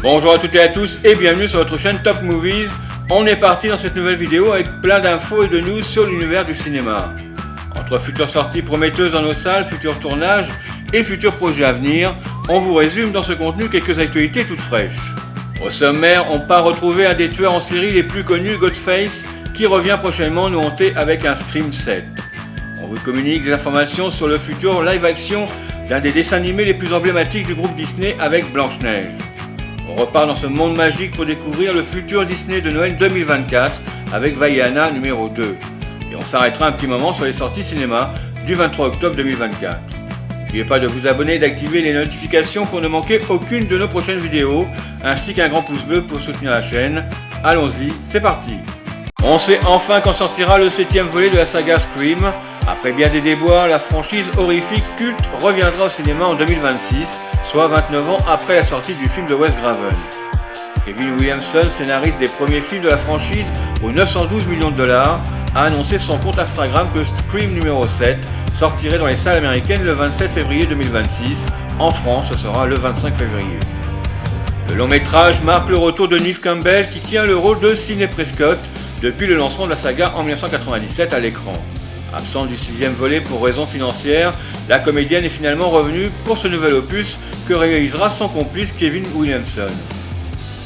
Bonjour à toutes et à tous et bienvenue sur votre chaîne Top Movies. On est parti dans cette nouvelle vidéo avec plein d'infos et de news sur l'univers du cinéma. Entre futures sorties prometteuses dans nos salles, futurs tournages et futurs projets à venir, on vous résume dans ce contenu quelques actualités toutes fraîches. Au sommaire, on part retrouver un des tueurs en série les plus connus, Ghostface, qui revient prochainement nous hanter avec un Scream 7. On vous communique des informations sur le futur live-action d'un des dessins animés les plus emblématiques du groupe Disney avec Blanche-Neige. On repart dans ce monde magique pour découvrir le futur Disney de Noël 2024 avec Vaiana numéro 2. Et on s'arrêtera un petit moment sur les sorties cinéma du 23 octobre 2024. N'oubliez pas de vous abonner et d'activer les notifications pour ne manquer aucune de nos prochaines vidéos, ainsi qu'un grand pouce bleu pour soutenir la chaîne. Allons-y, c'est parti. On sait enfin quand sortira le 7e volet de la saga Scream. Après bien des déboires, la franchise horrifique culte reviendra au cinéma en 2026, soit 29 ans après la sortie du film de Wes Craven. Kevin Williamson, scénariste des premiers films de la franchise aux 912 millions de dollars, a annoncé sur son compte Instagram que Scream numéro 7 sortirait dans les salles américaines le 27 février 2026. En France, ce sera le 25 février. Le long métrage marque le retour de Neve Campbell qui tient le rôle de Sidney Prescott depuis le lancement de la saga en 1997 à l'écran. Absente du 6e volet pour raisons financières, la comédienne est finalement revenue pour ce nouvel opus que réalisera son complice Kevin Williamson.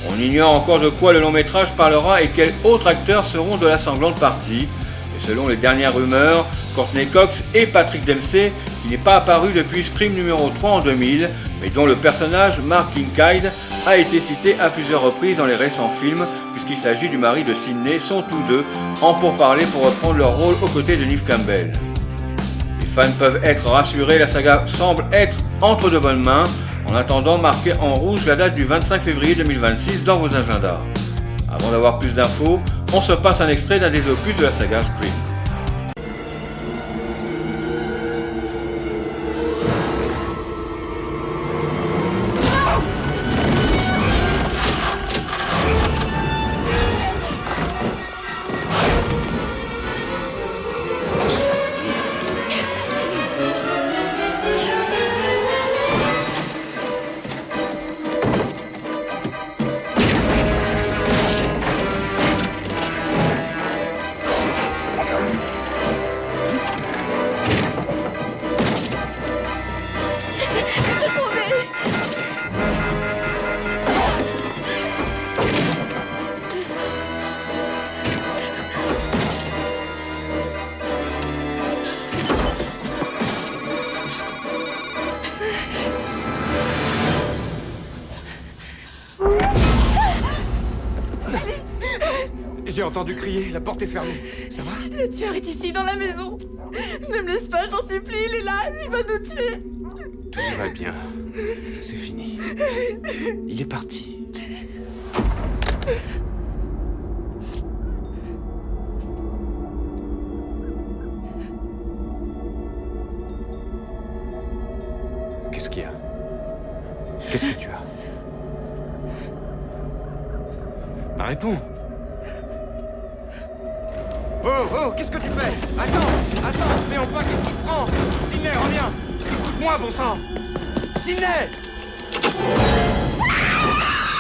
On ignore encore de quoi le long métrage parlera et quels autres acteurs seront de la sanglante partie. Et selon les dernières rumeurs, Courtney Cox et Patrick Dempsey, qui n'est pas apparu depuis Scream numéro 3 en 2000, mais dont le personnage Mark Kincaid a été cité à plusieurs reprises dans les récents films, puisqu'il s'agit du mari de Sidney, sont tous deux en pourparlers pour reprendre leur rôle aux côtés de Neve Campbell. Les fans peuvent être rassurés, la saga semble être entre de bonnes mains. En attendant, marquez en rouge la date du 25 février 2026 dans vos agendas. Avant d'avoir plus d'infos, on se passe un extrait d'un des opus de la saga Scream. J'ai entendu crier, la porte est fermée. Ça va? Le tueur est ici, dans la maison. Ne me laisse pas, j'en supplie, il est là, il va nous tuer. Tout va bien. C'est fini. Il est parti. Qu'est-ce qu'il y a? Qu'est-ce que tu as? Bah, réponds. Oh, qu'est-ce que tu fais? Attends, mais enfin, qu'est-ce qui te prend? Sidney, reviens! Écoute-moi, bon sang! Sidney!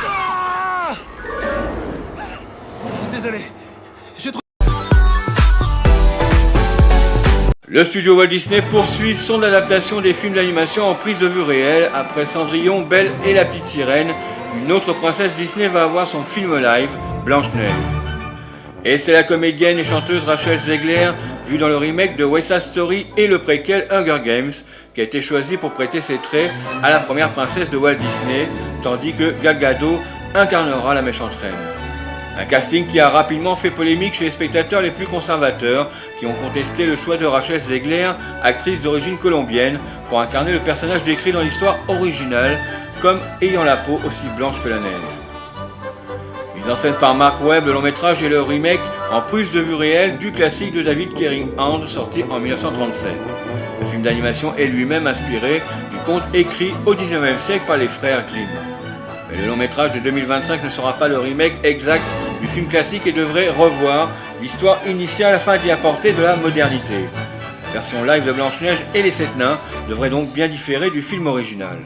Ah! Désolé, j'ai trop... Le studio Walt Disney poursuit son adaptation des films d'animation en prise de vue réelle. Après Cendrillon, Belle et la Petite Sirène, une autre princesse Disney va avoir son film live, Blanche-Neige. Et c'est la comédienne et chanteuse Rachel Zegler, vue dans le remake de West Side Story et le préquel Hunger Games, qui a été choisie pour prêter ses traits à la première princesse de Walt Disney, tandis que Gal Gadot incarnera la méchante reine. Un casting qui a rapidement fait polémique chez les spectateurs les plus conservateurs, qui ont contesté le choix de Rachel Zegler, actrice d'origine colombienne, pour incarner le personnage décrit dans l'histoire originale, comme ayant la peau aussi blanche que la neige. Mise en scène par Mark Webb, le long métrage est le remake en prise de vue réelle du classique de David Kerrighan sorti en 1937. Le film d'animation est lui-même inspiré du conte écrit au XIXe siècle par les frères Grimm. Mais le long métrage de 2025 ne sera pas le remake exact du film classique et devrait revoir l'histoire initiale afin d'y apporter de la modernité. La version live de Blanche-Neige et les 7 nains devrait donc bien différer du film original.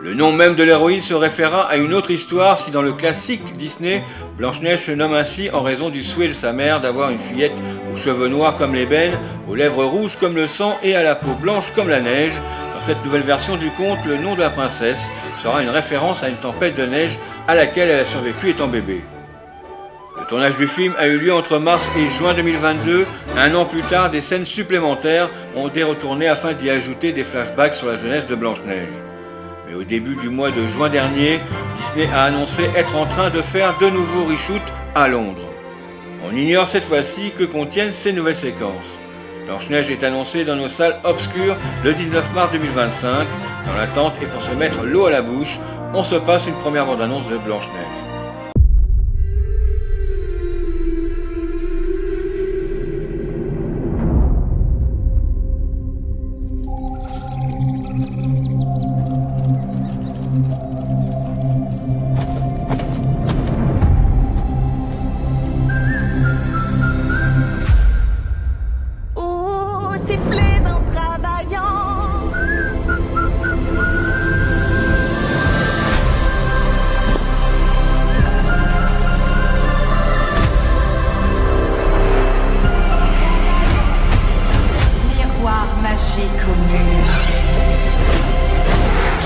Le nom même de l'héroïne se référera à une autre histoire si dans le classique Disney, Blanche-Neige se nomme ainsi en raison du souhait de sa mère d'avoir une fillette aux cheveux noirs comme l'ébène, aux lèvres rouges comme le sang et à la peau blanche comme la neige. Dans cette nouvelle version du conte, le nom de la princesse sera une référence à une tempête de neige à laquelle elle a survécu étant bébé. Le tournage du film a eu lieu entre mars et juin 2022. Un an plus tard, des scènes supplémentaires ont été retournées afin d'y ajouter des flashbacks sur la jeunesse de Blanche-Neige. Mais au début du mois de juin dernier, Disney a annoncé être en train de faire de nouveaux reshoots à Londres. On ignore cette fois-ci que contiennent ces nouvelles séquences. Blanche-Neige est annoncée dans nos salles obscures le 19 mars 2025. Dans l'attente et pour se mettre l'eau à la bouche, on se passe une première bande-annonce de Blanche-Neige.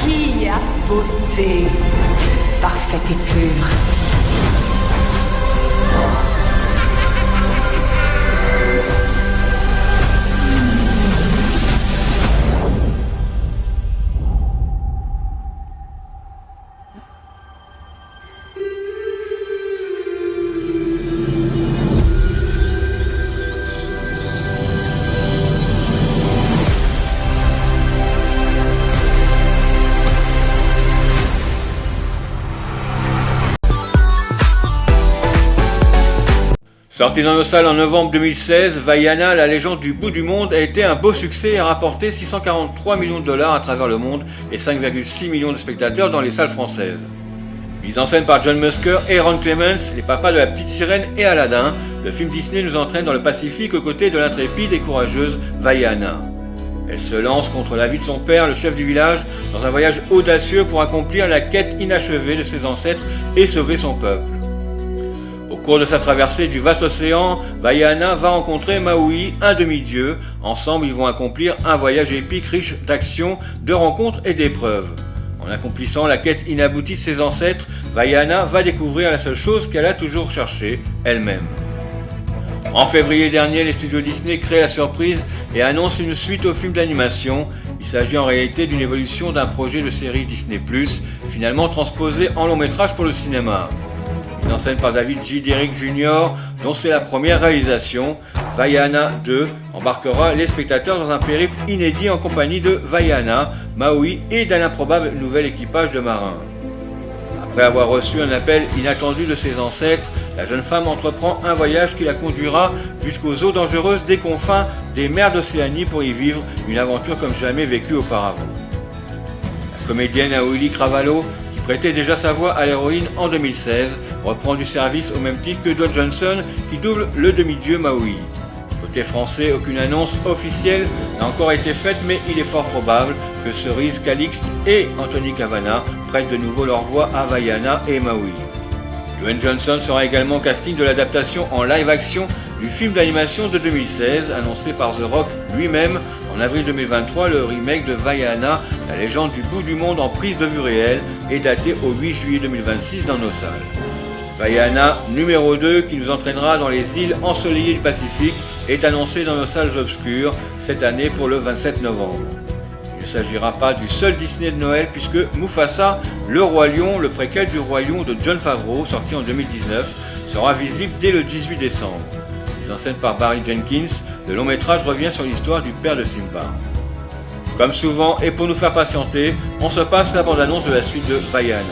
Qui a beauté parfaite et pure. Sorti dans nos salles en novembre 2016, Vaiana, la légende du bout du monde, a été un beau succès et a rapporté 643 millions de dollars à travers le monde et 5,6 millions de spectateurs dans les salles françaises. Mise en scène par John Musker et Ron Clements, les papas de la petite sirène et Aladdin, le film Disney nous entraîne dans le Pacifique aux côtés de l'intrépide et courageuse Vaiana. Elle se lance contre la vie de son père, le chef du village, dans un voyage audacieux pour accomplir la quête inachevée de ses ancêtres et sauver son peuple. Au cours de sa traversée du vaste océan, Vaiana va rencontrer Maui, un demi-dieu. Ensemble, ils vont accomplir un voyage épique riche d'actions, de rencontres et d'épreuves. En accomplissant la quête inaboutie de ses ancêtres, Vaiana va découvrir la seule chose qu'elle a toujours cherchée, elle-même. En février dernier, les studios Disney créent la surprise et annoncent une suite au film d'animation. Il s'agit en réalité d'une évolution d'un projet de série Disney+, finalement transposé en long métrage pour le cinéma. Mise en scène par David J. Derrick Jr., dont c'est la première réalisation, Vaiana 2 embarquera les spectateurs dans un périple inédit en compagnie de Vaiana, Maui et d'un improbable nouvel équipage de marins. Après avoir reçu un appel inattendu de ses ancêtres, la jeune femme entreprend un voyage qui la conduira jusqu'aux eaux dangereuses des confins des mers d'Océanie pour y vivre une aventure comme jamais vécue auparavant. La comédienne Aurélie Cravalho, qui prêtait déjà sa voix à l'héroïne en 2016, reprend du service au même titre que Dwayne Johnson qui double le demi-dieu Maui. Côté français, aucune annonce officielle n'a encore été faite, mais il est fort probable que Cerise, Calixte et Anthony Cavana prêtent de nouveau leur voix à Vaiana et Maui. Dwayne Johnson sera également au casting de l'adaptation en live-action du film d'animation de 2016, annoncé par The Rock lui-même en avril 2023. Le remake de Vaiana, la légende du bout du monde en prise de vue réelle, est daté au 8 juillet 2026 dans nos salles. Vaiana numéro 2, qui nous entraînera dans les îles ensoleillées du Pacifique, est annoncé dans nos salles obscures cette année pour le 27 novembre. Il ne s'agira pas du seul Disney de Noël puisque Mufasa, le Roi Lion, le préquel du Roi Lion de Jon Favreau, sorti en 2019, sera visible dès le 18 décembre. Mise en scène par Barry Jenkins, le long métrage revient sur l'histoire du père de Simba. Comme souvent, et pour nous faire patienter, on se passe la bande-annonce de la suite de Vaiana.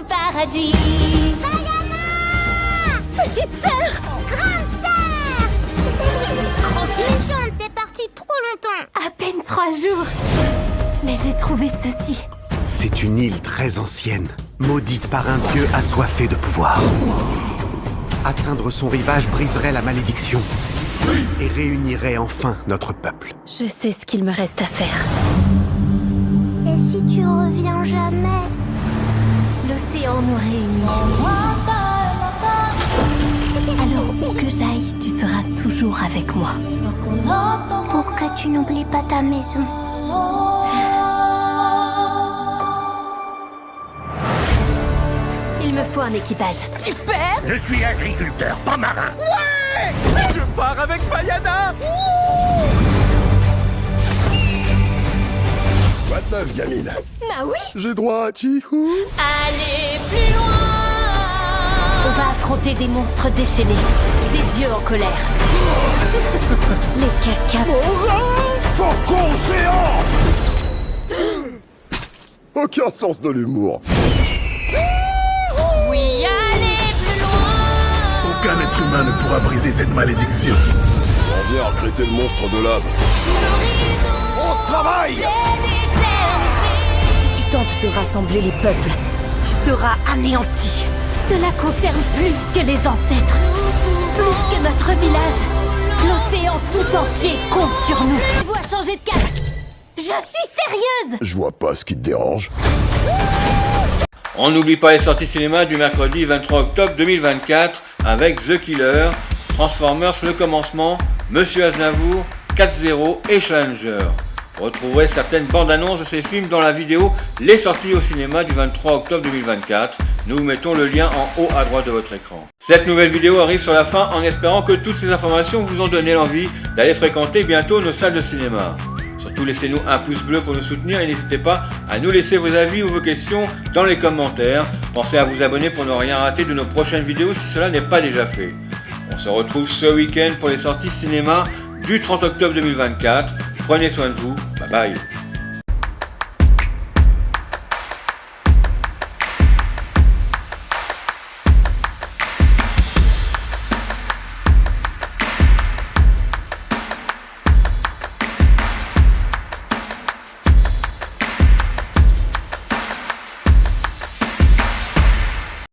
Paradis. Vaiana! Petite sœur! Grande sœur! Méchante, t'es partie trop longtemps. À peine 3 jours. Mais j'ai trouvé ceci. C'est une île très ancienne, maudite par un dieu assoiffé de pouvoir. Atteindre son rivage briserait la malédiction et réunirait enfin notre peuple. Je sais ce qu'il me reste à faire. Et si tu reviens jamais? L'océan nous réunit. Alors où que j'aille, tu seras toujours avec moi. Pour que tu n'oublies pas ta maison. Il me faut un équipage. Super! Je suis agriculteur, pas marin. Je pars avec Payana. Quoi de neuf, gamine? Ah oui? J'ai droit à Chihou. Allez plus loin! On va affronter des monstres déchaînés, des dieux en colère. Les cacas. Faucon géant. Aucun sens de l'humour. Oui, allez plus loin! Aucun être humain ne pourra briser cette malédiction. On vient recruter le monstre de lave. Au travail! Si tu tentes de rassembler les peuples, tu seras anéanti. Cela concerne plus que les ancêtres, plus que notre village. L'océan tout entier compte sur nous. Vous a changé de cap. Je suis sérieuse! Je vois pas ce qui te dérange. On n'oublie pas les sorties cinéma du mercredi 23 octobre 2024 avec The Killer, Transformers le commencement, Monsieur Aznavour, 4-0 et Challenger. Vous retrouverez certaines bandes annonces de ces films dans la vidéo Les sorties au cinéma du 23 octobre 2024. Nous vous mettons le lien en haut à droite de votre écran. Cette nouvelle vidéo arrive sur la fin en espérant que toutes ces informations vous ont donné l'envie d'aller fréquenter bientôt nos salles de cinéma. Surtout laissez-nous un pouce bleu pour nous soutenir et n'hésitez pas à nous laisser vos avis ou vos questions dans les commentaires. Pensez à vous abonner pour ne rien rater de nos prochaines vidéos si cela n'est pas déjà fait. On se retrouve ce week-end pour les sorties cinéma du 30 octobre 2024. Prenez soin de vous, bye bye.